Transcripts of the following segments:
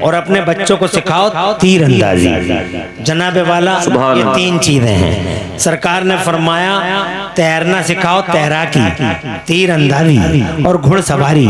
और अपने बच्चों को सिखाओ तीर अंदाजी। जनाबे वाला ये 3 चीजें हैं। सरकार ने फरमाया तैरना सिखाओ, तैराकी, तीर अंदाजी और घुड़सवारी।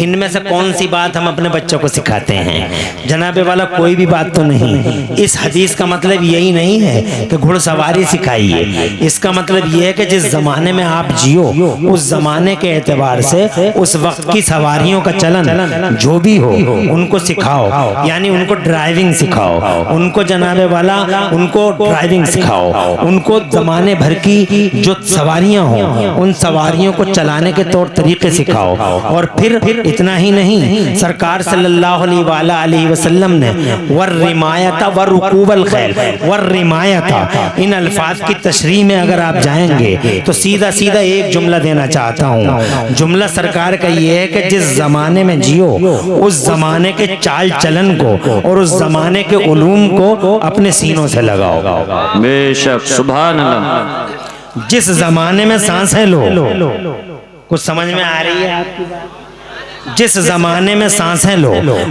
इनमें से कौन सी बात हम अपने बच्चों को सिखाते हैं? जनाबे वाला कोई भी बात तो नहीं। इस हदीस का मतलब यही नहीं है कि घुड़सवारी सिखाइए। इसका मतलब यह है कि जिस जमाने में आप जियो उस जमाने के एतबार से उस वक्त की सवारियों का चलन जो भी हो उनको सिखाओ, यानी उनको ड्राइविंग सिखाओ, उनको जनाबे वाला उनको ड्राइविंग सिखाओ, उनको जमाने भर की जो सवारियां हो उन सवारियों को चलाने के तौर तरीके सिखाओ। और फिर इतना ही नहीं, सरकार सल्लल्लाहु अलैहि वसल्लम ने वर्रिमायता वर्रुकूबल खैल वर्रिमायता इन अल्फाज की तशरीह में अगर आप जाएंगे तो सीधा सीधा एक जुमला देना चाहता हूँ। जुमला सरकार का ये है कि जिस जमाने में जियो उस जमाने के चाल चलन को और उस जमाने के उलूम को अपने सीनों से लगाओ। बेशक, सुभान अल्लाह। जिस जमाने में सांसें लो, कुछ समझ में आ रही है आपकी बात? जिस जमाने में सांसें लो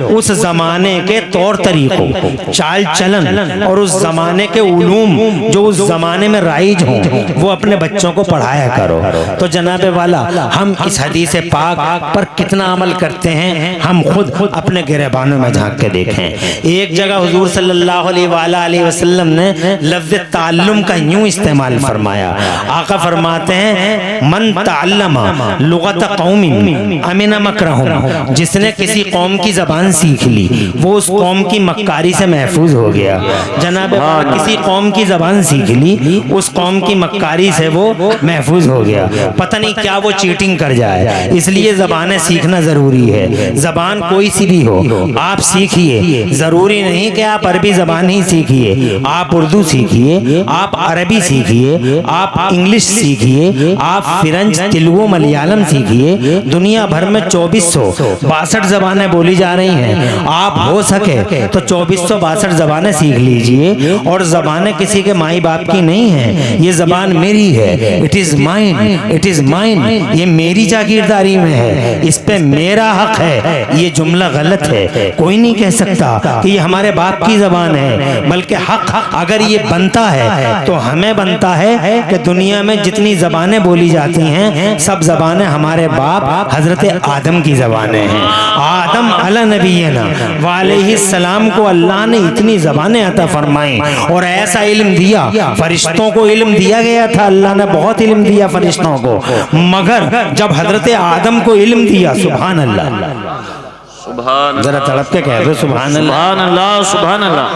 उस जमाने के तौर तरीकों, चाल चलन और उस जमाने के उलूम जो उस जमाने में राइज हों वो अपने बच्चों को पढ़ाया करो। तो जनाबे वाला हम इस हदीस पाक पर कितना अमल करते हैं हम खुद अपने गिरबानों में झांक के देखें। एक जगह हुजूर सल्लल्लाहु अलैहि वसल्लम ने लफ्ज़ ताल्लुम का यूं इस्तेमाल फरमाया। आका फरमाते हैं मन ताल्लमा लुगत कौमिन अमिन मकरहुम, जिसने किसी कौम की जबान सीख ली वो उस कौम की मक्कारी से महफूज हो गया। जनाब किसी कौम की जबान सीख ली उस कौम की मक्कारी से वो महफूज हो गया। पता नहीं क्या वो चीटिंग कर जाए, इसलिए जबानें सीखना जरूरी है। जबान कोई सी भी हो आप सीखिए, जरूरी नहीं कि आप अरबी जबान ही सीखिए, आप उर्दू सीखिए, आप अरबी सीखिए, आप इंग्लिश सीखिए, आप फ्रेंच, तेलुगु, मलयालम सीखिए। दुनिया भर में 2462 जबानें बोली जा रही हैं। आप हो सके तो 2462 जबानें सीख लीजिए। और जबानें किसी के माई बाप की नहीं है, ये जबान मेरी है। It is mine, it is mine, ये मेरी जागीरदारी में है, इस पे मेरा हक है। ये जुमला गलत है। कोई नहीं कह सकता कि ये हमारे बाप की जबान है, बल्कि हक अगर ये बनता है तो हमें बनता है कि दुनिया में जितनी जबानें बोली जाती हैं सब जबानें हमारे बाप हजरत आदम की जबानें हैं। आदम अला नबीना वालैहि सलाम को अल्लाह ने इतनी जबानें अता फरमाई और ऐसा इल्म दिया। फरिश्तों को इल्म दिया गया था, अल्लाह ने बहुत इल्म दिया फरिश्तों को, मगर जब हजरत आदम को इल्म दिया, सुभान अल्लाह, जरा तड़प के कह दो सुभान अल्लाह, सुभान अल्लाह।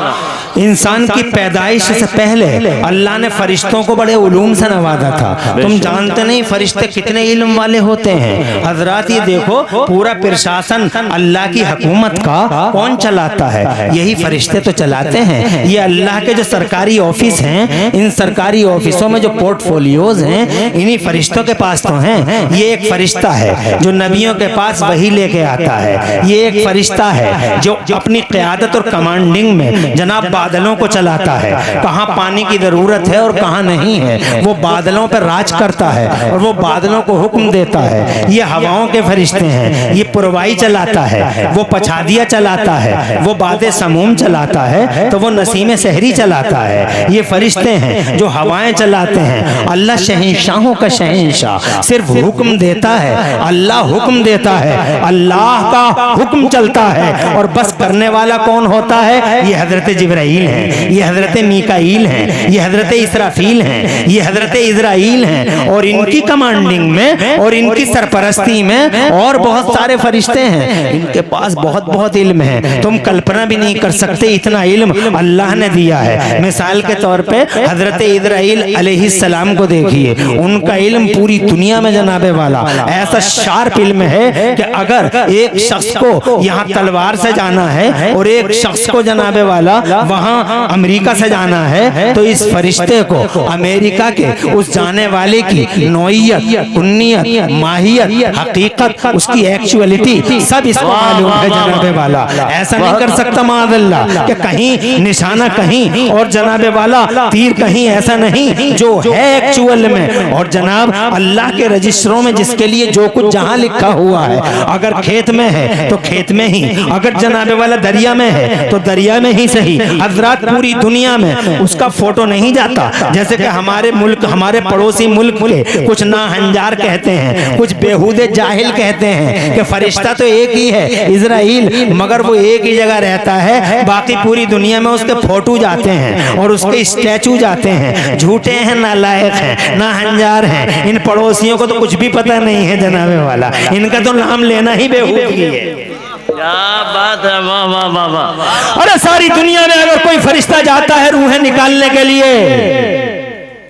इंसान की पैदाइश से पहले अल्लाह ने फरिश्तों को बड़े उलूम से नवाजा था। तुम जानते नहीं फरिश्ते कितने इल्म वाले होते हैं। हजरात ये देखो पूरा प्रशासन अल्लाह की हुकूमत का कौन चलाता है? यही फरिश्ते तो चलाते हैं। ये अल्लाह के जो सरकारी ऑफिस हैं, इन सरकारी ऑफिसों में जो पोर्टफोलियोज हैं इन्हीं फरिश्तों के पास तो हैं। ये एक फरिश्ता है जो नबियों के पास वही लेके आता है। ये एक फरिश्ता है जो अपनी क़यादत और कमांडिंग में जनाब बादलों को चलाता है। कहाँ पानी की जरूरत है और कहाँ नहीं है वो बादलों पर राज करता है और वो बादलों को हुक्म देता है। ये हवाओं के फरिश्ते हैं। ये पुरवाई चलाता है, वो पछादिया चलाता है, वो बादे समूम चलाता है, तो वो नसीम सहरी चलाता है। ये फरिश्ते हैं जो हवाएं चलाते हैं। अल्लाह शहंशाहों का शहंशाह सिर्फ हुक्म देता है, अल्लाह हुक्म देता है, अल्लाह का हुक्म चलता है। और बस करने वाला कौन होता है? ये हजरत जिब्राइल हैं, ये हजरत मीकाईल हैं, ये हजरत इसराफील हैं, ये हजरत इजराइल हैं। और इनकी कमांडिंग में और इनकी सरपरस्ती में और बहुत सारे फरिश्ते हैं। इनके पास बहुत बहुत इल्म है, तुम कल्पना भी नहीं कर सकते इतना इल्म अल्लाह ने दिया है। मिसाल के तौर पे हजरत इजराइल अलैहिस्सलाम को देखिए, उनका इल्म पूरी दुनिया में जनाबे वाला ऐसा शार्प इल्म है कि अगर एक शख्स को यहाँ तलवार से जाना है और एक शख्स को जनाबे वाला वहाँ अमेरिका से जाना है तो इस फरिश्ते को अमेरिका के उस जाने वाले की नौइयत, कुन्नियत, माहियत, हकीकत, उसकी एक्चुअलिटी सब इसको मालूम है जनाबे वाला। ऐसा नहीं कर सकता माअल्लाह कि कहीं निशाना कहीं और जनाबे वाला तीर कहीं, ऐसा नहीं, जो है एक्चुअल में। और जनाब अल्लाह के रजिस्टरों में जिसके लिए जो कुछ जहां लिखा हुआ है, अगर खेत में है तो खेत में ही, अगर जनाबे वाला दरिया में है तो दरिया में ही सही। हजरत पूरी दुनिया में उसका फोटो नहीं जाता। जैसे कि हमारे मुल्क, हमारे पड़ोसी मुल्क के कुछ नाहंजार कहते हैं, कुछ बेहूदे जाहिल कहते हैं कि फरिश्ता तो एक ही है इजराइल, मगर वो एक ही जगह रहता है, बाकी पूरी दुनिया में उसके फोटो जाते हैं और उसके स्टैचू जाते हैं। झूठे हैं, नालायक हैं, नाहंजार हैं। इन पड़ोसियों को तो कुछ भी पता नहीं है जनाबे वाला, इनका तो नाम लेना ही बेहूदगी है। क्या बात है, वाह वाह वाह वाह। अरे सारी दुनिया में अगर कोई फरिश्ता जाता है रूहें निकालने के लिए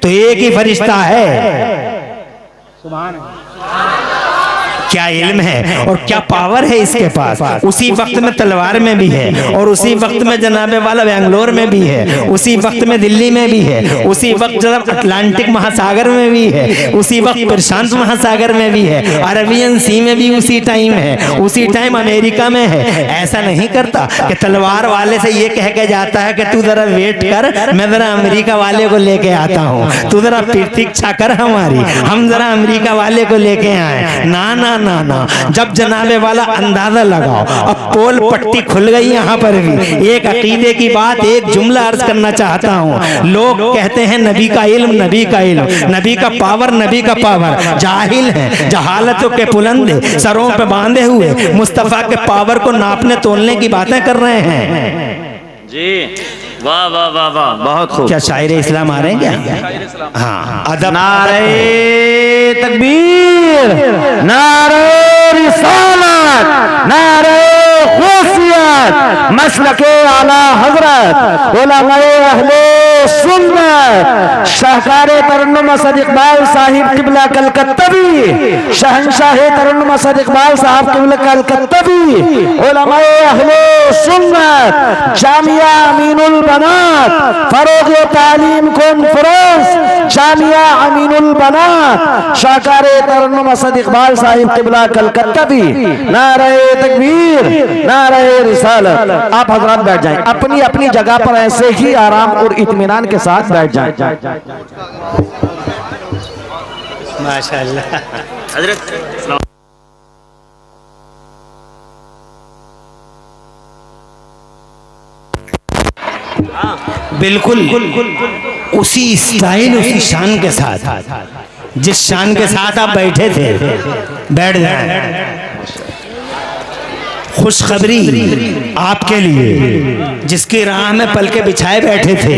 तो एक ही फरिश्ता है। सुभान अल्लाह। क्या इल्म है और क्या पावर है इसके पास। उसी वक्त में तलवार में भी है और उसी वक्त में जनाबे वाला बेंगलोर में भी है, उसी वक्त में दिल्ली में भी है, उसी वक्त जनाब अटलांटिक महासागर में भी है, उसी वक्त प्रशांत महासागर में भी है, अरबियन सी में भी उसी टाइम है, उसी टाइम अमेरिका में है। ऐसा नहीं करता कि तलवार वाले से ये कह के जाता है कि तू जरा वेट कर, मैं जरा अमेरिका वाले को लेके आता हूँ, तू जरा प्रतीक्षा कर हमारी, हम जरा अमेरिका वाले को लेके आए। ना ना ना ना, जब जनाबे वाला अंदाजा लगाओ। अब पोल पट्टी खुल गई यहाँ पर भी। एक अकीदे की बात, एक जुमला अर्ज करना चाहता हूँ। लोग कहते हैं नबी का इल्म, नबी का इल्म, नबी का पावर, नबी का पावर। जाहिल हैं, जहालतों के पुलंदे सरों पे बांधे हुए मुस्तफा के पावर को नापने तोलने की बातें कर रहे हैं जी। वाह वाह वाह वाह, बहुत खूब। क्या शायर इस्लाम आ रहे हैं क्या? हाँ, अदब। नारे तकबीर, नारे रिसालत, नारे खुशियत, मसलके आला हजरत उलमाए अहले सुन्नत, शाहकार तरन्नुम असद इकबाल साहिब किबला कलकत्तवी, शहंशाह तरन्नुम असद इकबाल साहब किबला कलकत्तवी, उलमाए अहले सुन्नत, जामिया अमीनुल बनात, फरोग तालीम कॉन्फ्रेंस जामिया अमीनुल बनात, शाहकार तरन्नुम असद इकबाल साहिब किबला कलकत्तवी। नारे तकबीर, नारे रिसालत। आप हजरात बैठ जाएं अपनी अपनी जगह पर, ऐसे ही आराम और इत्मीनान के साथ बैठ जाएं। माशाअल्लाह। हजरत बिल्कुल उसी स्टाइल, उसी शान के साथ, जिस शान के साथ आप बैठे थे, बैठ जाएं। खुशखबरी आपके लिए, जिसकी राह में पलके बिछाए बैठे थे,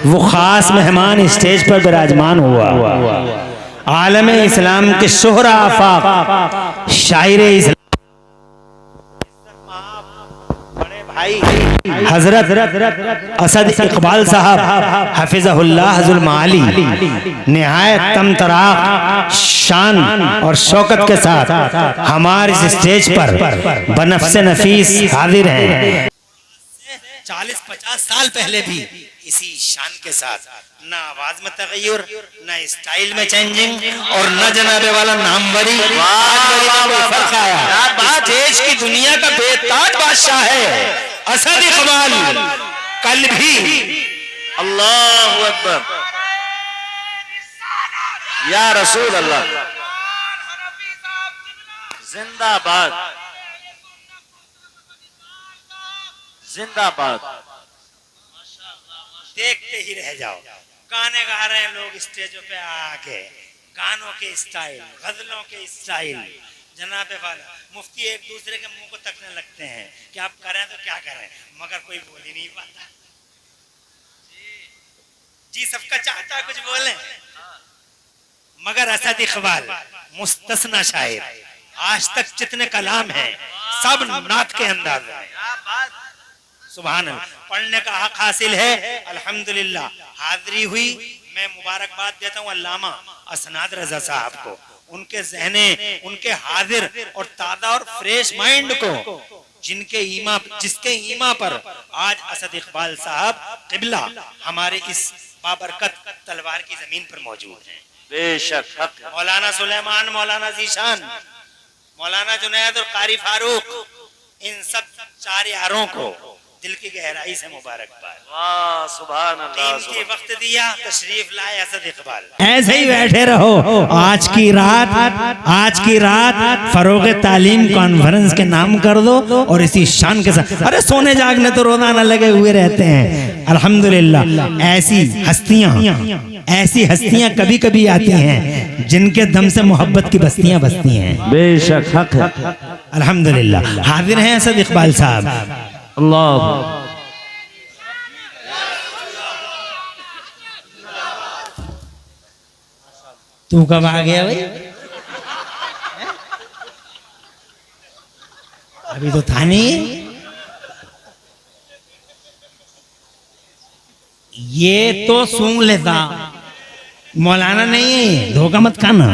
वो खास मेहमान स्टेज पर विराजमान हुआ। आलम इस्लाम के शोहरा आफाक, शायर इस्लाम, हजरत असद इकबाल साहब हफिज़हुल्लाह हुज़ुल माली, निहायत तमतराक शान और शौकत के साथ हमारे इस स्टेज पर बनफ्से नफीस हाजिर हैं। 40-50 साल पहले भी इसी शान के साथ, ना आवाज में तगय्युर, ना स्टाइल में चेंजिंग, और न जनाबे वाला नामवरी फर्क आया। देश की दुनिया का बेताज बादशाह है असद इकबाल। कल भी अल्लाहु अकबर, या रसूल अल्लाह, जिंदाबाद जिंदाबाद। देखते ही रह जाओ, गाने गा रहे हैं लोग स्टेजों पे आके, गानों के स्टाइल, गजलों के स्टाइल। जनाबे वाला मुफ्ती एक दूसरे के मुंह को तकने लगते हैं कि आप करें तो क्या करें, मगर कोई बोल ही नहीं पाता। जी सबका चाहता है कुछ बोले, मगर असद इकबाल मुस्तस्ना शायर। आज तक जितने कलाम हैं सब नात के अंदाज में। सुभान अल्लाह। पढ़ने का हक हासिल है, अल्हम्दुलिल्लाह। हाजिरी हुई, मैं मुबारकबाद देता हूँ अल्लामा असनाद रजा साहब को, उनके जहने, उनके हाजिर और ताज़ा और फ्रेश माइंड को, जिसके ईमा पर आज असद इकबाल साहब किबला हमारे इस बाबरकत तलवार की जमीन पर मौजूद हैं। बेशक हक है। मौलाना सुलेमान, मौलाना जीशान, मौलाना जुनैद और कारी फारूक, इन सब चार यारों को दिल की गहराई से मुबारकबाद। वाह सुभान अल्लाह। कीमती वक्त दिया, तशरीफ लाए असद इकबाल। ऐसे ही बैठे रहो। आज की रात फरोग तालीम कॉन्फ्रेंस के नाम कर दो और इसी शान के साथ, अरे सोने जागने तो रोजाना लगे हुए रहते हैं। अल्हम्दुलिल्लाह ऐसी हस्तियां कभी कभी आती हैं जिनके दम से मोहब्बत की बस्तियां बसती हैं। बेशक हक है। अल्हम्दुलिल्लाह हाजिर हैं असद इकबाल साहब। अल्लाह तू कब आ गया भाई? अभी तो था नहीं। ये तो सूंघ लेता, मौलाना नहीं, धोखा मत खाना।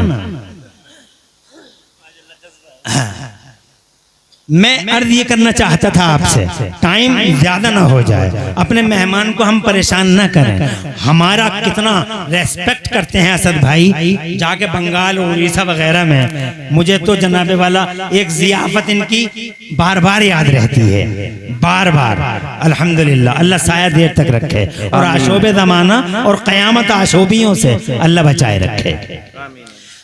मैं अर्ज ये करना चाहता था आपसे, टाइम ज्यादा ना हो जाए, अपने मेहमान को हम परेशान ना करें। हमारा कितना रेस्पेक्ट करते हैं असद भाई, जाके बंगाल और उड़ीसा वगैरह में मुझे तो जनाबे वाला एक जियाफत इनकी बार बार याद रहती है, बार बार। अल्हम्दुलिल्लाह अल्लाह साया देर तक रखे और आशोबे ज़माना और क़यामत आशोबियों से अल्लाह बचाए रखे।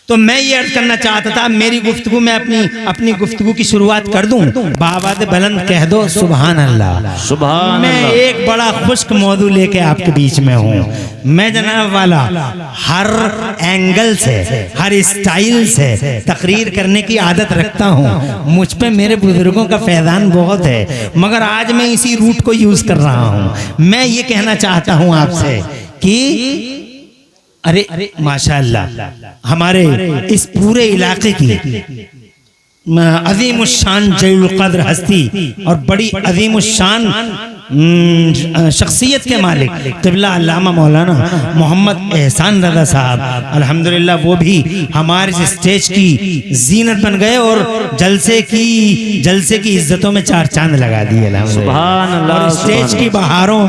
तो मैं ये अर्ज करना चाहता था, मेरी गुफ्तगू में अपनी गुफ्तगू की शुरुआत कर दूं। बाबा दे बुलंद कह दो सुभान अल्लाह। सुभान मैं अल्लाह। एक बड़ा खुश्क मौजू लेके आपके बीच में हूँ। मैं जनाब वाला हर एंगल से, हर स्टाइल से तकरीर करने की आदत रखता हूँ। मुझ पे मेरे बुजुर्गों का फैजान बहुत है, मगर आज मैं इसी रूट को यूज कर रहा हूँ। मैं ये कहना चाहता हूँ आपसे कि अरे माशाअल्लाह हमारे इस पूरे इलाके की अजीम शान जलील कद्र हस्ती और बड़ी अजीम शान शख्सियत के मालिक क़िबला अल्लामा मौलाना मोहम्मद एहसान रज़ा साहब, अल्हम्दुलिल्लाह वो भी हमारे स्टेज की जीनत बन गए और जलसे की इज्जतों में चार चांद लगा दिए। सुभान अल्लाह। और स्टेज की बहारों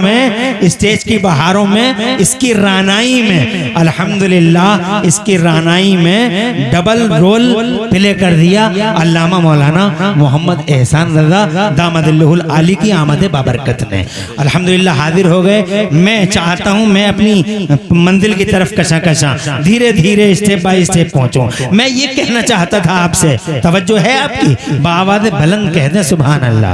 में इसकी रानाई में, अल्हम्दुलिल्लाह इसकी रानाई में डबल रोल प्ले कर दिया अल्लामा मौलाना मोहम्मद एहसान रज़ा दामदिल्लहुल आली की आमद बाबरकत ने। अल्हम्दुलिल्लाह हाजिर हो गए। मैं चाहता हूं मैं अपनी मंजिल की तरफ कशा धीरे धीरे स्टेप बाय स्टेप पहुंचूं। मैं ये कहना चाहता था आपसे, तवज्जो है आपकी? बाआवाज़ बुलंद कह दें सुभान अल्लाह।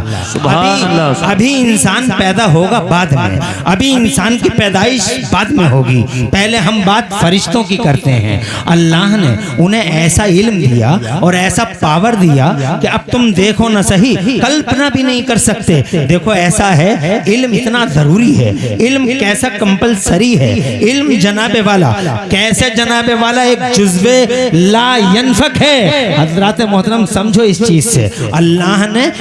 अभी इंसान पैदा होगा बाद में, अभी इंसान की पैदाइश बाद में होगी। पहले हम बात फरिश्तों की करते हैं। अल्लाह ने उन्हें ऐसा इल्म दिया और ऐसा पावर दिया कि अब तुम देखो ना सही, कल्पना भी नहीं कर सकते। देखो ऐसा है, इल्म इतना जरूरी है, इल्म कैसा कंपलसरी है। इल्म जनाबे वाला कैसे, जनाबे वाला एक जुज़्वे ला यनफक है। हजरात मोहतरम समझो इस चीज से, अल्लाह ने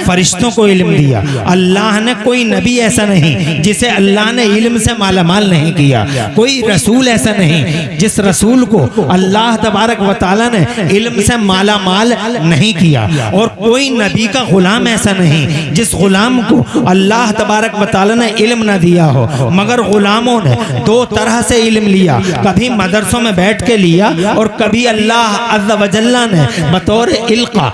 फरिश्तों को इल्म दिया। अल्लाह ने कोई नबी ऐसा नहीं जिसे अल्लाह ने इल्म से मालामाल नहीं किया। कोई रसूल ऐसा नहीं जिस रसूल को अल्लाह तबारक व तआला ने इल्म से मालामाल नहीं किया। और कोई नबी का गुलाम ऐसा नहीं जिस गुलाम को अल्लाह तबारक व तआला ने इल्म न दिया हो। मगर गुलामों ने दो तरह से इल्म लिया, कभी मदरसों में बैठ के लिया और कभी अल्लाह अज़्ज़ व जल्ला ने बतौर इल्का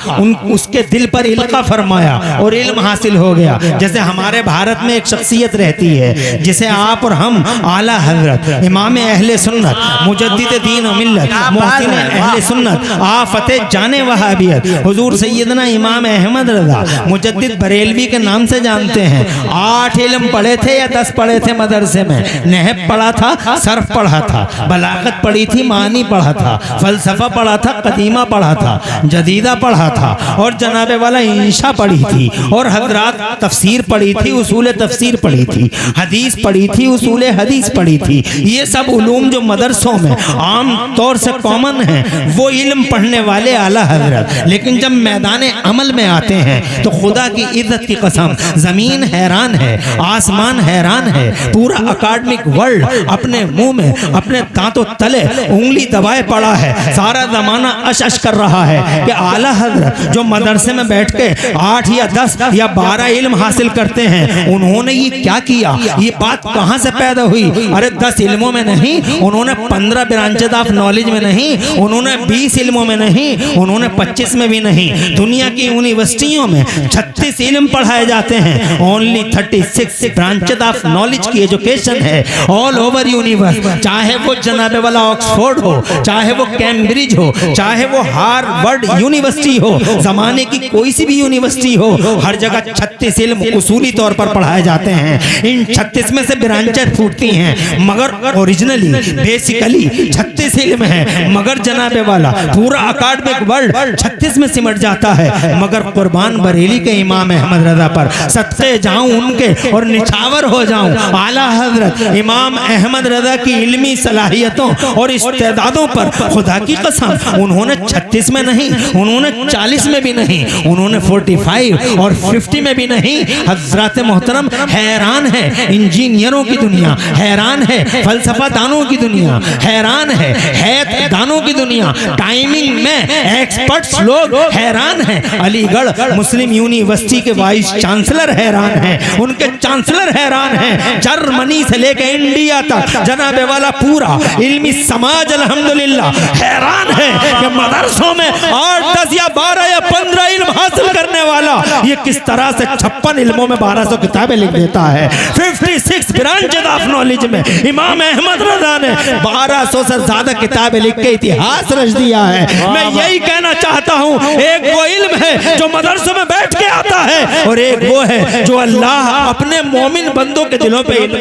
उसके दिल पर इल्का फरमाया और इल्म हासिल हो गया। जैसे हमारे भारत में एक शख्सियत रहती है जिसे आप और हम आला हजरत इमाम अहले सुन्नत मुजद्दिद दीन व मिल्लत मुहसिन अहले सुन्नत आफते जाने वहाबियत हुजूर सैयदना इमाम अहमद रज़ा मुजद्दिद बरेलवी के नाम से जानते हैं। 8 इल्म पढ़े थे या 10 पढ़े थे मदरसे में? नहब पढ़ा था, सर्फ पढ़ा था, बलागत पढ़ी थी, मानी पढ़ा था, फलसफा पढ़ा था, कदीमा पढ़ा था, जदीदा पढ़ा था और जनाबे वाला इंशा पढ़ी थी और हजरात तफसीर पढ़ी थी, उसूल तफसीर पढ़ी थी, हदीस पढ़ी थी, उसूल हदीस पढ़ी थी। ये सब उलूम जो मदरसों में आम तौर से कॉमन है, वो इल्म पढ़ने वाले आला हजरत। लेकिन जब मैदान अमल में आते हैं तो खुदा की इज्जत की कसम जमीन हैरान है, आसमान हैरान है, पूरा अकादमिक वर्ल्ड अपने मुंह में अपने दांतों तले उंगली दबाए पड़ा है। सारा जमाना अश अश कर रहा है कि आला हजरत जो मदरसे में बैठ के 8 या 10 या 12 इल्म हासिल करते हैं, उन्होंने ये क्या किया, ये बात कहां से पैदा हुई? अरे 10 इल्मों में नहीं, उन्होंने 15 ब्रांचेस ऑफ नॉलेज में नहीं, उन्होंने 20 इल्मों में नहीं, उन्होंने 25 में भी नहीं। दुनिया की यूनिवर्सिटियों में 36 इल्म पढ़ाए जाते हैं, ओनली 36 ब्रांचेस ऑफ नॉलेज की एजुकेशन है ऑल ओवर यूनिवर्स। चाहे वो जनाबे वाला ऑक्सफोर्ड हो, चाहे वो कैम्ब्रिज हो, चाहे वो हार्वर्ड यूनिवर्सिटी हो, जमाने की कोई सी भी यूनिवर्सिटी हो, हर जगह 36 इल्म उसूली तौर पर पढ़ाए जाते हैं। इन 36 में से ब्रांचेस फूटती हैं, मगर ओरिजिनली बेसिकली 36 इल्म है। मगर जनाबे वाला पूरा अकादमिक वर्ल्ड 36 में सिमट जाता है। मगर कुर्बान बरेली के इमाम अहमद रजा पर सत्ते जाऊं उनके और निछावर हो जाऊं। आला हजरत इमाम अहमद रजा की इल्मी सलाहियतों और इस्तेदादों पर खुदा की कसम उन्होंने 36 में नहीं, उन्होंने 40 में भी नहीं, उन्होंने 45 और 50 में भी नहीं। हजरत मोहतरम हैरान है इंजीनियरों की दुनिया, हैरान है फलसफा दानों की दुनिया, हैरान है हैत दानों की दुनिया, टाइमिंग में एक्सपर्ट्स लोग हैरान हैं। अलीगढ़ मुस्लिम यूनिवर्सिटी के वाइस चांसलर हैरान हैं, उनके चांसलर हैरान हैं। जर्मनी से लेकर इंडिया तक जनाबे वाला पूरा इल्मी समाज अल्हम्दुलिल्लाह हैरान है कि मदरसों में 8, 10 या 12 या 15 इल्म हासिल करने वाला ये किस तरह से 56 इल्मों में 1200 किताबें लिख देता है। 56 ब्रांचेस ऑफ नॉलेज में इमाम अहमद रजा ने 1200 से ज्यादा किताबें लिख के इतिहास रच दिया है। मैं यही कहना चाहता हूँ, एक वो इल्म है जो मदरसों में बैठ के आता है और एक वो है जो अल्लाह अपने मोमिन बंदों के दिलों पे इल्म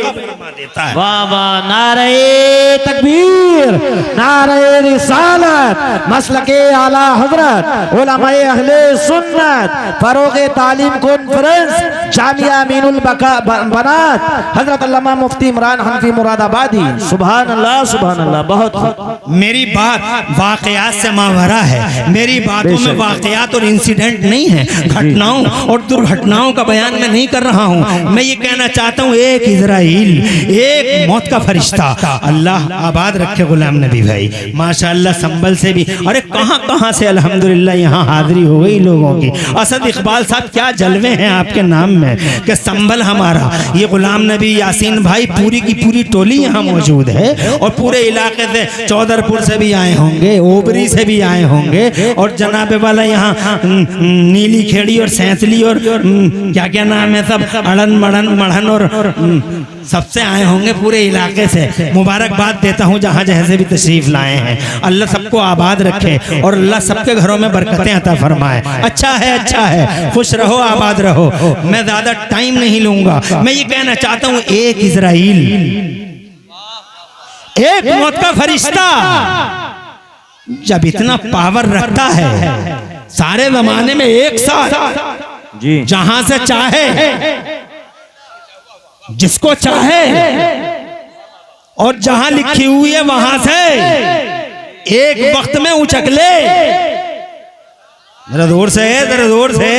देता है। वाह वाह, नारे तकबीर, नारे रिसालत, मसलके आला हजरत, उलमाए अहले सुन्नत, फरोगे तालीम कॉन्फ्रेंस, जामिया अमीनुल बनात, हजरत अल्लामा मुफ्ती इमरान हनफी मुरादाबादी। सुभान अल्लाह, सुभान अल्लाह। बहुत मेरी बात वाकयात से मावरा है, मेरी बातों में वाकयात और इंसिडेंट नहीं है, घटनाओं और दुर्घटनाओं का बयान मैं नहीं कर रहा हूँ। मैं ये कहना चाहता हूँ, एक इजराइल, एक मौत का फरिश्ता। अल्लाह आबाद रखे गुलाम नबी भाई, माशाअल्लाह संभल से भी, अरे कहाँ कहाँ से अल्हम्दुलिल्लाह यहाँ हाजिरी हो गई लोगों की। असद इकबाल साहब क्या जलवे हैं आपके नाम में कि संभल हमारा। ये गुलाम नबी यासीन भाई पूरी की पूरी टोली यहाँ मौजूद है और पूरे इलाके से चौधरपुर से भी आए होंगे, ओबरी से भी आए होंगे और जनाबे वाला यहाँ नीली खेड़ी और सैंतली और क्या क्या नाम है सब, अड़न मड़न मढ़न और सबसे आए होंगे पूरे इलाके से। मुबारकबाद देता हूँ जहाँ जैसे भी तशरीफ लाए हैं। अल्लाह सबको आबाद रखे और अल्लाह सबके घरों में बरकतें अता फरमाए। अच्छा है, खुश रहो, आबाद रहो। मैं ज्यादा टाइम नहीं लूंगा। मैं ये कहना चाहता हूँ, एक इजराइल, एक मौत का फरिश्ता जब इतना पावर रखता है, सारे जमाने में एक साथ जी, जहां से चाहे, जिसको चाहे और जहां लिखी हुई है वहां से एक वक्त में उचक ले। जरा जोर से, जरा जोर से।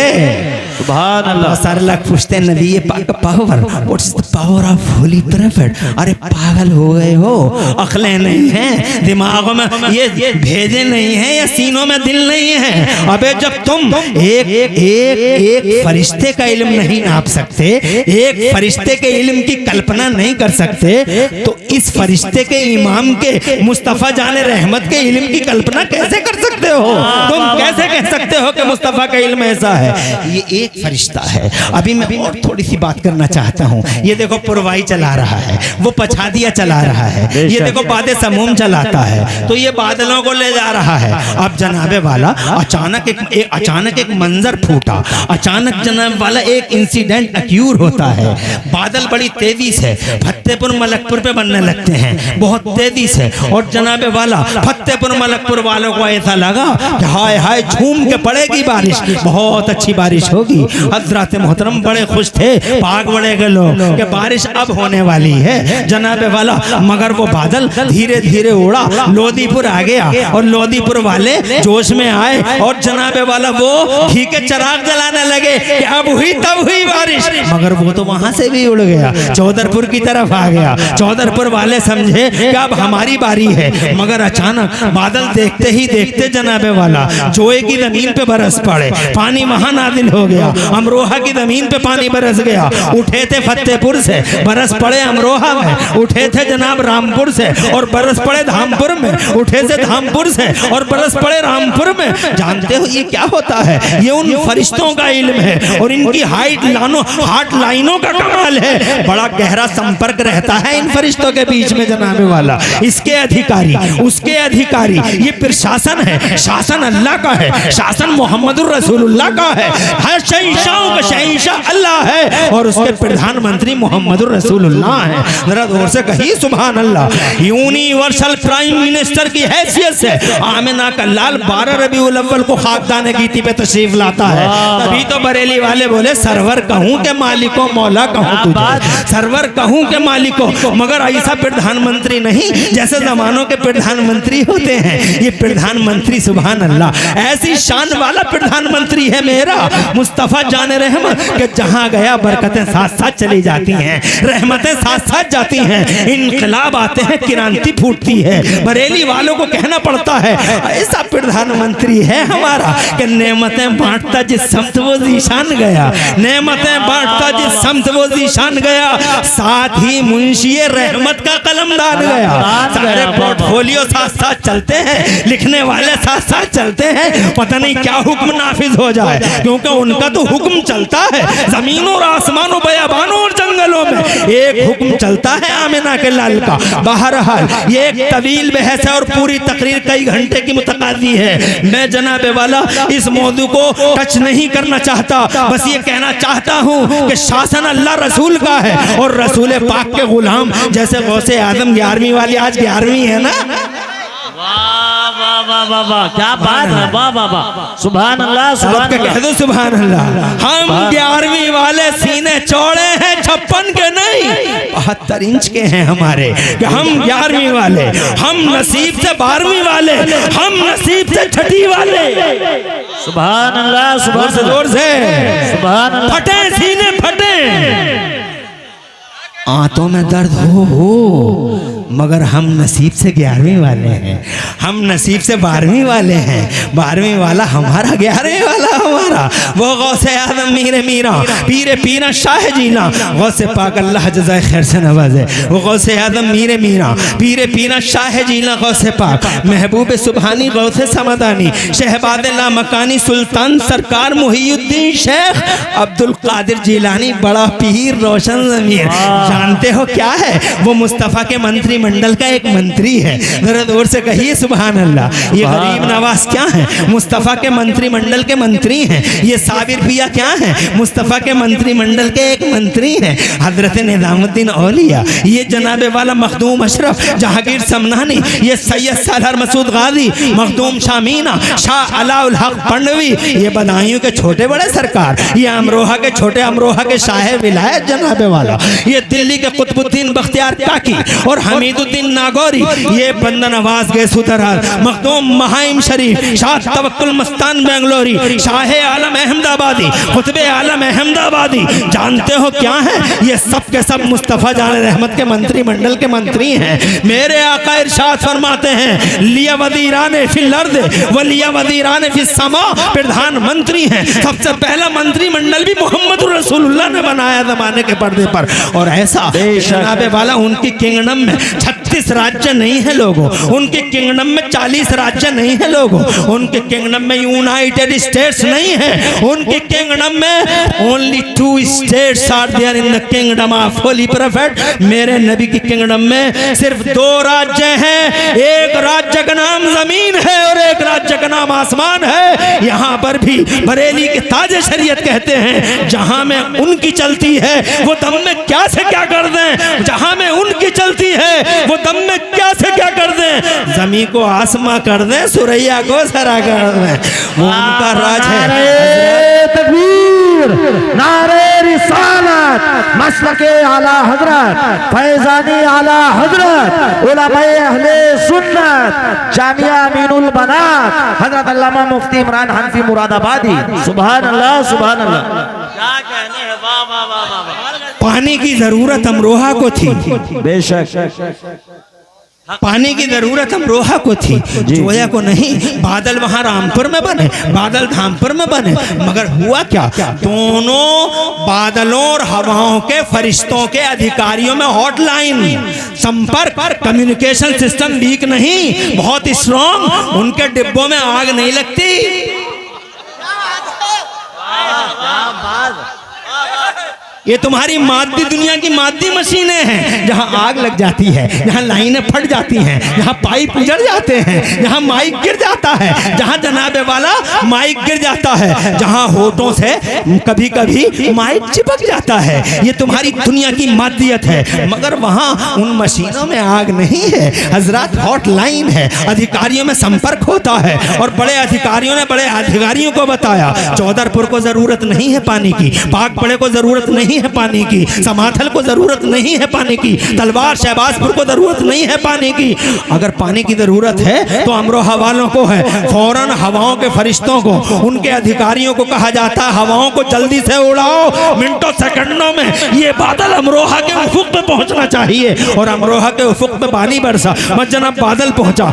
सुभान अल्लाह। सारे लोग पूछते हैं नबी ये power, what's the power of holy prophet. अरे पागल हो गए हो, अक्लें नहीं हैं, दिमागों में ये भेजे नहीं हैं या सीनों में दिल नहीं है। अबे जब तुम एक फरिश्ते का इल्म नहीं नाप सकते, एक फरिश्ते के इल्म की कल्पना नहीं कर सकते, तो इस फरिश्ते के इमाम के मुस्तफा जाने रहमत के इल्म की कल्पना कैसे कर सकते हो? तुम कैसे कह सकते हो कि मुस्तफा का इल्म ऐसा है? ये एक फरिश्ता है। अभी मैं और थोड़ी सी बात करना चाहता हूँ। ये देखो पुरवाई चला रहा है, वो पछादिया चला रहा है, ये देखो बादे समूम चलाता है, तो ये बादलों को ले जा रहा है। अब जनाबे वाला अचानक एक मंजर फूटा, अचानक जनाब वाला एक इंसिडेंट अक्यूर होता है। बादल बड़ी तेजी से फतेहपुर मलकपुर पे बनने लगते हैं, बहुत तेजी से, और जनाबे वाला फतेहपुर मलकपुर वालों को ऐसा लगा कि हाय हाय झूम के पड़ेगी बारिश, बहुत अच्छी बारिश होगी। होगी। हजरत मोहतरम बड़े खुश थे, भाग बड़े के लोग कि बारिश अब होने वाली है जनाबे वाला। मगर वो बादल धीरे धीरे उड़ा, लोधीपुर आ गया और लोधीपुर वाले जोश में आए और जनाबे वाला वो घी के चिराग जलाने लगे कि अब हुई तब हुई बारिश। मगर वो तो वहां से भी उड़ गया, चौधरपुर की तरफ आ गया। चौधरपुर वाले समझे कि अब हमारी बारी है, मगर अचानक बादल देखते ही देखते जनाबे वाला जोए की जमीन पे बरस पड़े, पानी वहां नाजिल हो गया। अमरोहा की जमीन पे पानी बरस गया। उठे थे फतेहपुर से, बरस पड़े अमरोहा में। उठे थे जनाब रामपुर से और बरस पड़े धामपुर में। उठे से धामपुर से और बरस पड़े रामपुर में। जानते हो ये क्या होता है? ये उन फरिश्तों का इल्म है और इनकी हार्ट लाइनों का कमाल है। बड़ा गहरा संपर्क रहता है इन फरिश्तों के बीच में जनाबे वाला। इसके अधिकारी, उसके अधिकारी, ये प्रशासन है। शासन अल्लाह का है, शासन मोहम्मदुर रसूलुल्लाह का है। हर शहंशाहों का शहंशाह अल्लाह है और उसके प्रधानमंत्री मोहम्मदुर रसूलुल्लाह है। जरा जोर से कहिए सुभान अल्लाह। यूनिवर्सल प्राइम मिनिस्टर की हैसियत से आमिना का लाल 12 रबीउल अव्वल को खाकदान गीती पे तशरीफ लाता है। तभी तो बरेली वाले बोले सरवर कहूं के मालिको मौला कहूं तुझे, सरवर कहूं के मालिको। मगर ऐसा प्रधानमंत्री नहीं जैसे जमानों के प्रधानमंत्री होते हैं। ये प्रधानमंत्री सुभान अल्लाह ऐसी शान वाला प्रधानमंत्री है मेरा मुस्तफा जाने रहमत कि जहां गया बरकतें साथ साथ चली जाती हैं, रहमतें साथ साथ जाती हैं, इनकलाब आते हैं, क्रांति फूटती है। बरेली वालों को कहना पड़ता है ऐसा प्रधानमंत्री है हमारा कि नेमतें बांटता जिस समत वो जीशान गया, नेमतें बांटता जिस समत वो जीशान गया, साथ ही मुंशी रहमत का कलमदान गया। सारे पोर्टफोलियो साथ साथ चलते हैं, लिखने वाले साथ साथ चलते हैं, पता नहीं क्या हुक्म नाफिज हो जाए, क्योंकि उनका तो हुक्म चलता है जमीनों और आसमानों, बयाबानों और जंगलों में एक हुक्म चलता है आमिना के लाल का। बहरहाल ये एक तवील बहस है और पूरी तकरीर कई घंटे की मुतकादी है। मैं जनाबे वाला इस मौजू को टच नहीं करना चाहता, बस ये कहना चाहता हूँ कि शासन अल्लाह रसूल का है और रसूल पाक के गुलाम जैसे गौसे आदम 11वीं वाली आज 11वीं है ना। वाह वाह वाह वाह वाह, क्या बात है, वाह वाह वाह, सुभान अल्लाह सुभान कह दो सुभान अल्लाह। हम 11वीं वाले सीने चौड़े हैं 56 के नहीं 72 इंच के हैं हमारे, कि हम 11वीं वाले, हम नसीब से 12वीं वाले, हम नसीब से 6ठी वाले। सुभान अल्लाह सुभान अल्लाह, जोर से सुभान अल्लाह। फटे सीने फटे, आंतों में दर्द हो मगर हम नसीब से 11वीं वाले हैं, हम नसीब से 12वीं वाले हैं। 12वीं वाला हमारा, 11वीं वाला हमारा। वो गौसे आदम मीरे मीरा पीरे पीरा शाह जीना, गौसे पाक अल्लाह जज़ाए खैर से नवाजे। वो गौसे आदम मीरे मीरा पीरे पीरा शाह जीना, गौसे पाक महबूब सुबहानी, गौसे समदानी, शहबाद ला मकानी, सुल्तान सरकार मुहीउद्दीन शेख अब्दुल कादिर जिलानी, बड़ा पीर रोशन ज़मीर। जानते हो क्या है? वो मुस्तफ़ा के मंत्रिमंडल का एक मंत्री है। जरा जोर से कहिए सुभान अल्लाह। ये गरीब नवाज क्या है? मुस्तफ़ा के मंत्रिमंडल के मंत्री हैं। ये साबिर पिया क्या है? मुस्तफ़ा के मंत्रिमंडल के एक मंत्री हैं। हजरत निज़ामुद्दीन औलिया, ये जनाबे वाला मखदूम अशरफ जहांगीर समनानी, ये सैयद सालार मसूद गाजी, मखदूम शामीना, शाह अलाउल हक पंडवी, ये बदायूं के छोटे बड़े सरकार, ये अमरोहा के छोटे अमरोहा के शाह विलायत जनाबे वाला, ये दिल्ली के कुतुबुद्दीन बख्तियार काकी और हमीदुद्दीन नागौरी, ये बंदा नवाज गए सुतरार, मखदूम महाइम शरीफ, शाह तवक्कुल मस्तान बेंगलोरी, शाह आलम अहमदाबादी, खुतबे आलम अहमदाबादी। जानते हो क्या है? ये सब के सब मुस्तफ़ा जान रहमत के मंत्रिमंडल के मंत्री हैं। मेरे आका इरशाद फरमाते हैं लिया वज़ीरान फिल अर्द व लिया वज़ीरान फिस समा, प्रधानमंत्री हैं। सबसे पहला मंत्रिमंडल भी मोहम्मद रसूलुल्लाह ने बनाया जमाने के पर्दे पर। और ऐसा जनाबे वाला उनकी किंगडम में 36 राज्य नहीं है लोगों, उनके किंगडम में 40 राज्य नहीं है लोगों, उनके किंगडम में यूनाइटेड स्टेट्स नहीं है, उनके किंगडम में only 2 states are there in the kingdom of holy prophet. मेरे नबी की किंगडम में सिर्फ 2 राज्य हैं, एक राज्य का नाम जमीन है और एक राज्य का नाम आसमान है। यहाँ पर भी बरेली के ताजे शरीयत कहते हैं जहाँ में उनकी चलती है वो दम में क्या से क्या कर दें, जहाँ में उनकी चलती है वो दम में क्या से क्या कर दें, जमीन को आसमां कर दें, सुरैया को सरा कर दें, वो उनका राज है। तकबीर, नारे रिसालत मसलके आला हजरत फैजानी आला हजरत उलमाए अहले सुन्नत जामिया अमीनुल बनात हजरत अल्लामा मुफ्ती इमरान हनफी मुरादाबादी। सुभान अल्लाह, सुभान अल्लाह। क्या कहने हैं, वाह वाह वाह वाह वाह। पानी की जरूरत अमरोहा को थी, बेशक पानी की जरूरत अमरोहा को थी, जोया को नहीं। बादल वहां रामपुर में बने, बादल धामपुर में बने, मगर हुआ क्या, दोनों बादलों और हवाओं के फरिश्तों के अधिकारियों में हॉटलाइन संपर्क, कम्युनिकेशन सिस्टम वीक नहीं, बहुत स्ट्रॉन्ग। उनके डिब्बों में आग नहीं लगती। ये तुम्हारी मादी दुनिया की मादी मशीनें हैं, जहां आग लग जाती है, जहां लाइनें फट जाती हैं, जहां पाइप उजड़ जाते हैं, जहां माइक गिर जाता है, जहां जनाबे वाला माइक गिर जाता है, जहां होठों से कभी कभी माइक चिपक जाता है। ये तुम्हारी दुनिया की मादियत है, मगर वहां उन मशीनों में आग नहीं है हजरत, हॉटलाइन है, अधिकारियों में संपर्क होता है। और बड़े अधिकारियों ने बड़े अधिकारियों को बताया, चौधरपुर को जरूरत नहीं है पानी की, पाक बड़े को जरूरत नहीं है पानी की, समाथल को जरूरत नहीं है पानी की, तलवार शहबाजपुर को जरूरत नहीं है पानी की। अगर पानी की जरूरत है तो अमरोहा वालों को है। फौरन हवाओं के फरिश्तों को, उनके अधिकारियों को कहा जाता है, हवाओं को जल्दी से उड़ाओ, मिनटों सेकंडों में ये बादल अमरोहा के उफुक पे पहुंचना चाहिए। और अमरोहा के उफुक पे पानी बरसा, मत जनाब बादल पहुंचा,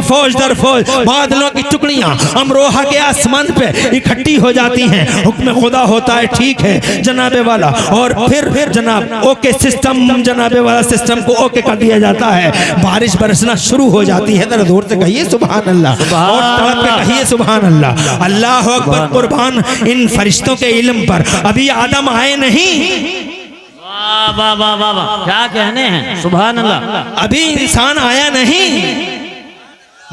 फौज दर फौज बादलों की टुकड़ियां अमरोहा के आसमान पे इकट्ठी हो जाती हैं। हुक्म खुदा होता है, ठीक है जनाबे वाला। और फिर जनाब ओके सिस्टम, जनाबे वाला सिस्टम को ओके कर दिया जाता है, बारिश बरसना शुरू हो जाती है। जरा जोर से कहिए सुभान अल्लाह, और तड़प के कहिए सुभान अल्लाह। अल्लाह अकबर, कुर्बान इन फरिश्तों के इल्म पर। अभी आदम आए नहीं, वाह वाह वाह वाह वाह, क्या कहने हैं, सुभान अल्लाह। अभी इंसान आया नहीं,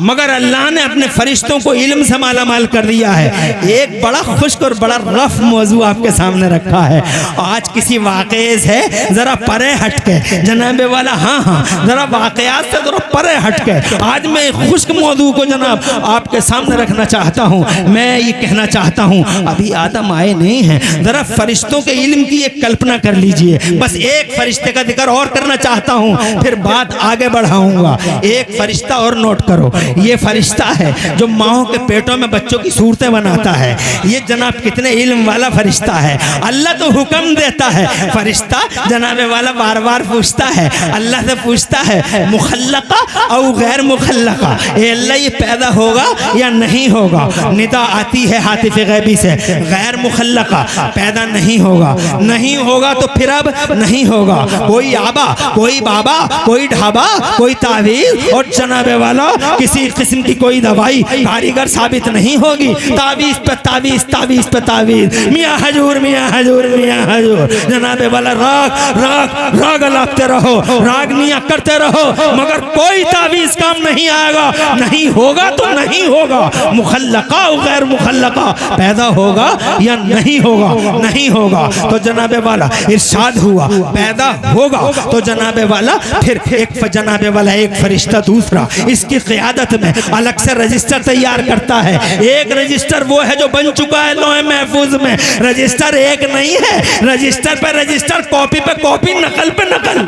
मगर अल्लाह ने अपने फरिश्तों को इल्म से मालामाल कर दिया है। एक बड़ा खुश्क और बड़ा रफ मौजू आपके सामने रखा है। आज किसी वाक़े से जरा परे हटके जनाबे वाला, हाँ जरा वाक़यात से जरा परे हटके आज मैं खुश्क मौजू को जनाब आपके सामने रखना चाहता हूँ। मैं ये कहना चाहता हूँ, अभी आदम आए नहीं हैं, जरा फरिश्तों के इल्म की एक कल्पना कर लीजिए। बस एक फरिश्ते का जिक्र और करना चाहता हूँ, फिर बात आगे बढ़ाऊंगा। एक फरिश्ता और नोट करो, ये फरिश्ता है जो माओं के पेटों में बच्चों की सूरतें बनाता है। ये जनाब कितने इल्म वाला फरिश्ता है। अल्लाह तो हुक्म देता है, फरिश्ता जनाबे वाला बार बार पूछता है, अल्लाह से पूछता है मुखल्लका और गैर मुखल्लका, ए अल्लाह ये पैदा होगा या नहीं होगा। निदा आती है हातिफ गैबी से, गैर मुखल्लका पैदा नहीं होगा, नहीं होगा तो फिर अब नहीं होगा। कोई आबा, कोई बाबा, कोई ढाबा, कोई तावीज और जनाबे वाला किसी किस्म की कोई दवाई कारीगर साबित नहीं होगी। तावीज पे तावीज, तावीज पे तावीज, मियाँ हजूर, मियाँ हजूर, मियाँ हजूर, जनाबे वाला राग राग राग लाते रहो, रागनियाँ करते रहो, मगर कोई तावीज काम नहीं आएगा। नहीं होगा तो नहीं होगा, मुखल्लका और गैर मुखल्लका पैदा होगा या नहीं होगा, नहीं होगा तो जनाबे वाला इरशाद हुआ पैदा होगा तो जनाबे वाला फिर एक जनाबे वाला एक फरिश्ता दूसरा इसकी क़ियादत में अलग से रजिस्टर तैयार करता है। एक रजिस्टर वो है जो बन चुका है लौह महफूज में। रजिस्टर एक नहीं है, रजिस्टर पे रजिस्टर, कॉपी पे कॉपी, नकल पे नकल।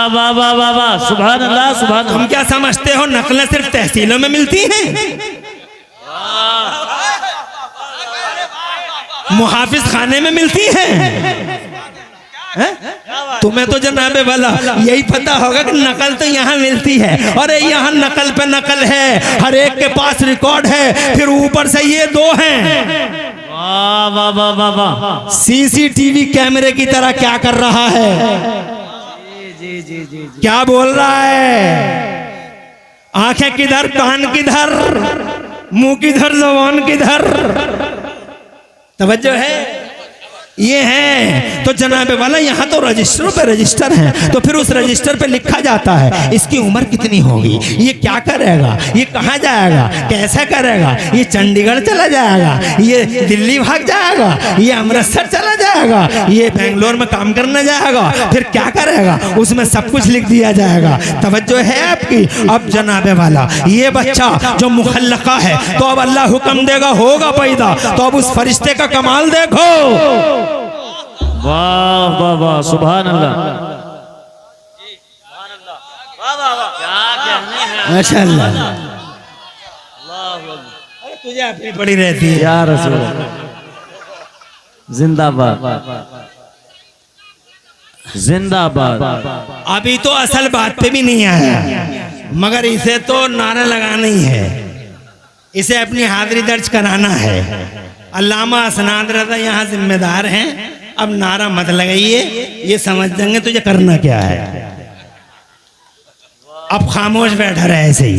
वाह वाह वाह वाह वाह, सुभान अल्लाह, सुभान अल्लाह। तुम क्या समझते हो नकलें सिर्फ तहसीलों में मिलती हैं? मुहाफिज खाने में मिलती हैं? तुम्हें तो जनाबे वाला यही पता होगा कि नकल तो यहाँ मिलती है। अरे यहाँ नकल पे नकल है, हर एक के पास रिकॉर्ड है, फिर ऊपर से ये दो हैं। वाह वाह वाह वाह वाह, सीसीटीवी कैमरे की तरह क्या कर रहा है, जी जी जी, क्या बोल रहा है, आंखें किधर, कान किधर, मुंह किधर, ज़ुबान किधर, तवज्जो है। ये है तो जनाबे वाला यहाँ तो रजिस्टरों पे रजिस्टर हैं, तो फिर उस रजिस्टर पे लिखा जाता है इसकी उम्र कितनी होगी, ये क्या करेगा, ये कहाँ जाएगा, कैसे करेगा, ये चंडीगढ़ चला जाएगा, ये दिल्ली भाग जाएगा, ये अमृतसर चला जाएगा, जाएगा, ये बेंगलोर में काम करने जाएगा, फिर क्या करेगा, उसमें सब कुछ लिख दिया जाएगा। तवज्जो है आपकी। अब जनाबे वाला ये बच्चा जो मुखल्लका है, तो अब अल्लाह हुक्म देगा होगा पैदा, तो अब उस फरिश्ते का कमाल देखो। वाह वाह वाह, सुभान अल्लाह। क्या कहने हैं। माशाअल्लाह। अरे तुझे अपनी पड़ी रहती है या रसूल जिंदाबाद जिंदाबाद। अभी तो असल बात पे भी नहीं आया, मगर इसे तो नारा लगाना ही है, इसे अपनी हाजिरी दर्ज कराना है। अल्लामा असनाद रज़ा यहाँ जिम्मेदार हैं। अब नारा मत लगाइए, ये समझ देंगे तुझे करना क्या है। अब खामोश बैठा रहे ऐसे ही।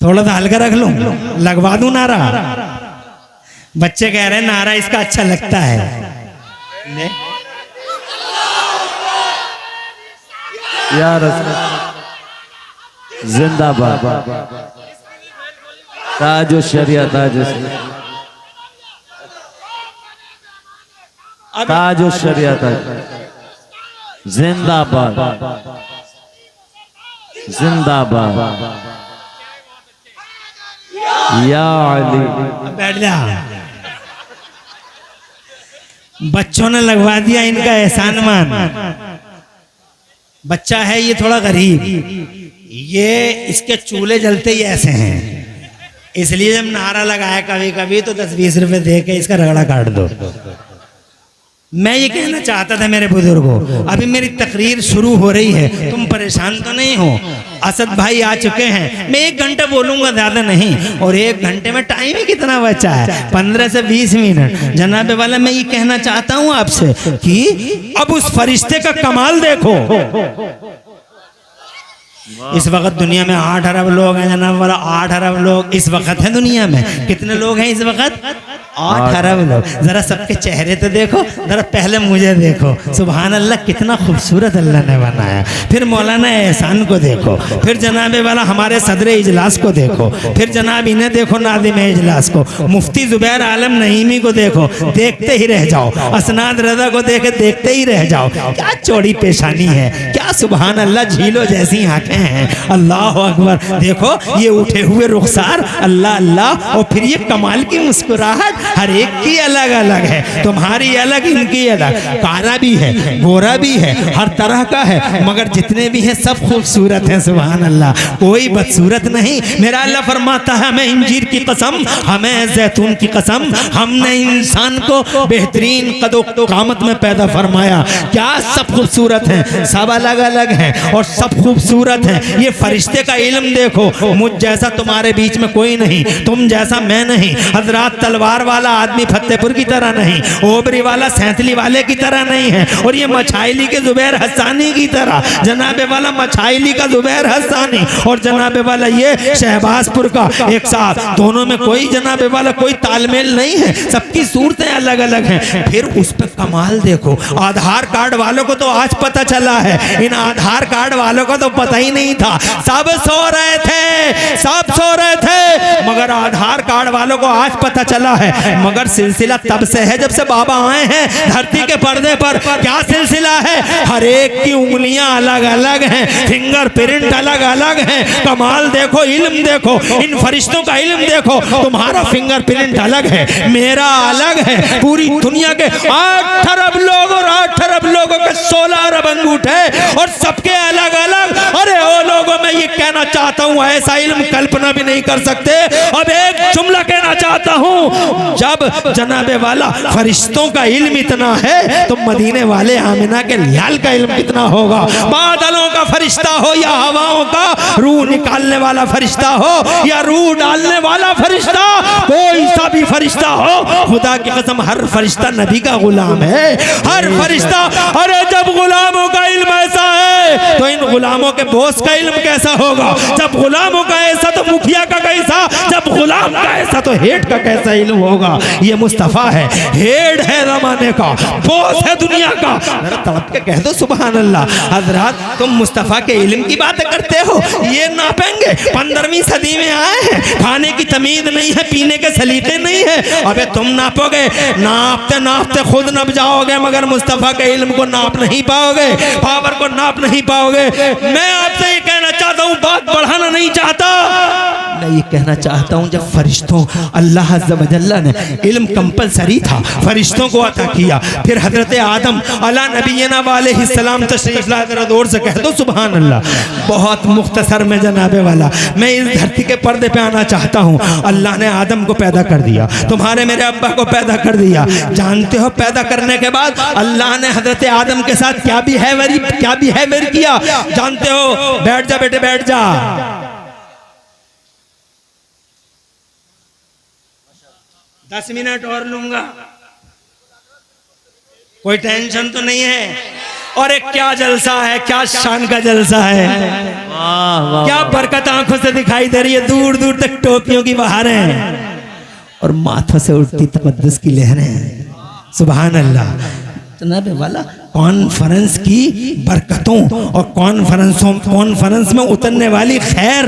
थोड़ा सा हल्का रख लूं, लगवा दूं नारा। बच्चे कह रहे हैं नारा इसका अच्छा लगता है। या रसूल जिंदाबाद। ताजो शरिया ताजो ताजो शरिया ताज जिंदाबाद जिंदाबाद। या अली बैठ जा। बच्चों ने लगवा दिया इनका एहसान मान। बच्चा है ये थोड़ा गरीब, ये इसके चूल्हे जलते ही ऐसे हैं, इसलिए जब नारा लगाया कभी कभी तो 10-20 रुपए दे के इसका रगड़ा काट दो। मैं ये कहना चाहता था मेरे बुजुर्गों, अभी मेरी तकरीर शुरू हो रही है, तुम परेशान तो नहीं हो। असद भाई आ चुके हैं, मैं 1 घंटा बोलूंगा, ज्यादा नहीं। और 1 घंटे में टाइम ही कितना बचा है, 15 से 20 मिनट। जनाबे वाला मैं ये कहना चाहता हूँ आपसे कि अब उस फरिश्ते का कमाल देखो। इस वक्त दुनिया में 8 अरब लोग हैं जनाब वाला, 8 अरब लोग इस वक्त है दुनिया में। कितने लोग हैं इस वक्त? 8 अरब लोग। जरा सबके चेहरे तो देखो, जरा पहले मुझे देखो। सुभान अल्लाह, कितना खूबसूरत अल्लाह ने बनाया। फिर मौलाना एहसान को देखो, फिर जनाबे वाला हमारे सदर इजलास को देखो, फिर जनाब इन्हें देखो नाज़िम इजलास को, मुफ्ती जुबैर आलम नईमी को देखो, देखते ही रह जाओ। असनाद रज़ा को देखे देखते ही रह जाओ। क्या चौड़ी पेशानी है, क्या सुभान अल्लाह झीलों जैसी आंखें हैं। अल्लाह अकबर। देखो ये उठे हुए रुखसार, अल्लाह अल्लाह। और फिर ये कमाल की मुस्कुराहट, हर एक की अलग अलग है। तुम्हारी अलग, इनकी अलग। काला भी है, गोरा भी है, हर तरह का है, मगर जितने भी हैं सब खूबसूरत हैं। सुभान अल्लाह, कोई बदसूरत नहीं। मेरा अल्लाह फरमाता है हमें इंजीर की कसम, हमें जैतून की कसम, हमने इंसान को बेहतरीन कदो कामत में पैदा फरमाया। क्या सब खूबसूरत हैं, सब अलग अलग हैं और सब खूबसूरत हैं। ये फरिश्ते का इल्म देखो। मुझ जैसा तुम्हारे बीच में कोई नहीं, तुम जैसा मैं नहीं। हजरात तलवार वाला आदमी फतेहपुर की तरह नहीं, ओबरी वाला सैंतली वाले की तरह नहीं है, और ये मछाइली के जुबैर हसानी की तरह। जनाबे वाला मछाइली का जुबैर हसानी और जनाबे वाला ये शहबाजपुर का एक साथ, दोनों में कोई जनाबे वाला कोई तालमेल नहीं है, सबकी सूरतें अलग अलग हैं। फिर उस पर कमाल देखो। आधार कार्ड वालों को तो आज पता चला है, इन आधार कार्ड वालों को तो पता ही नहीं था। सब सो रहे थे, सब सो रहे थे, मगर आधार कार्ड वालों को आज पता चला है। मगर सिलसिला तब से है जब से बाबा आए हैं धरती के पर्दे पर। क्या सिलसिला है? हर एक की उंगलियां अलग अलग हैं, फिंगर प्रिंट अलग अलग हैं। कमाल देखो, इल्म देखो, इन फरिश्तों का इल्म देखो। तुम्हारा फिंगर प्रिंट अलग है, मेरा अलग है। पूरी दुनिया के 8 अरब लोग और 8 अरब लोगों के 16 अरब अंगूठे और सबके अलग अलग। अरे ओ लोगों, मैं ये कहना चाहता हूँ ऐसा इल्म कल्पना भी नहीं कर सकते। अब एक जुमला कहना चाहता हूँ, जब जनाबे वाला फरिश्तों का इल्म इतना है तो मदीने वाले आमिना के लाल का इल्म कितना होगा। बादलों का फरिश्ता हो या हवाओं का रूह निकालने वाला फरिश्ता हो या रूह डालने वाला फरिश्ता, कोई सा भी फरिश्ता हो, खुदा की कसम हर फरिश्ता नबी का गुलाम है, हर फरिश्ता। अरे जब गुलामों का इल्म ऐसा है तो इन गुलामों के बॉस का इल्म कैसा होगा। जब गुलामों का ऐसा तो मुखिया का कैसा, जब गुलाम का ऐसा तो हेड का कैसा इल्म होगा। ये मुस्तफ़ा है, हेड है ज़माने का, बॉस है दुनिया का। जरा तड़प के कह दो सुभान अल्लाह। हजरत तुम मुस्तफ़ा के इल्म की बातें करते हो, ये नापेंगे। 15वीं सदी में आए हैं, खाने की तमीज़ नहीं है, पीने के सलीके नहीं है। अबे तुम नापोगे, नापते नापते खुद नप जाओगे, मगर मुस्तफ़ा के इल्म को नाप नहीं पाओगे, पावर को नाप नहीं पाओगे। मैं आपसे ये कहना चाहता हूँ, बात बढ़ाना नहीं चाहता, मैं ये कहना चाहता हूँ, जब फरिश्तों अल्लाह अज़्ज़ व जल्ला ने इल्म कंपलसरी था, फरिश्तों को अता किया, फिर हजरत आदम अला नबीना वालैहिस्सलाम तशरीफ ला, जरा जोर से कह दो सुभान अल्लाह। बहुत मुख्तसर में जनाबे वाला, मैं इस धरती के पर्दे पे आना चाहता हूँ। अल्लाह ने आदम को पैदा कर दिया, तुम्हारे मेरे अब्बा को पैदा कर दिया। जानते हो पैदा करने के बाद अल्लाह ने हजरत आदम के साथ क्या बिहेवियर किया जानते हो? बैठ जा बेटे, बैठ जा। 10 मिनट और लूंगा, कोई टेंशन तो नहीं है। और एक क्या जलसा है, क्या शान का जलसा है, वाह वाह क्या बरकत आंखों से दिखाई दे रही है, दूर दूर तक टोपियों की बहारें और माथों से उठती तकद्दुस की लहरें। सुभान अल्लाह। जनाबे वाला कॉन्फ्रेंस की बरकतों और कॉन्फ्रेंस में उतरने वाली खैर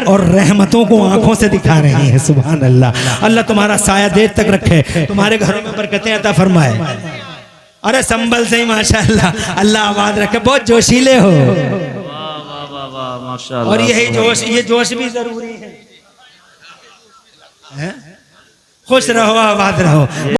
और रहमतों को आंखों से दिखा रहे हैं। सुभान अल्लाह। अल्लाह तुम्हारा साया देर तक रखे, तुम्हारे घरों में बरकतें अता फरमाए। अरे संभल से ही माशाअल्लाह, अल्लाह आबाद रखे, बहुत जोशीले हो। माशाअल्लाह। और यही जोश, ये जोश भी जरूरी है। खुश रहो, आबाद रहो।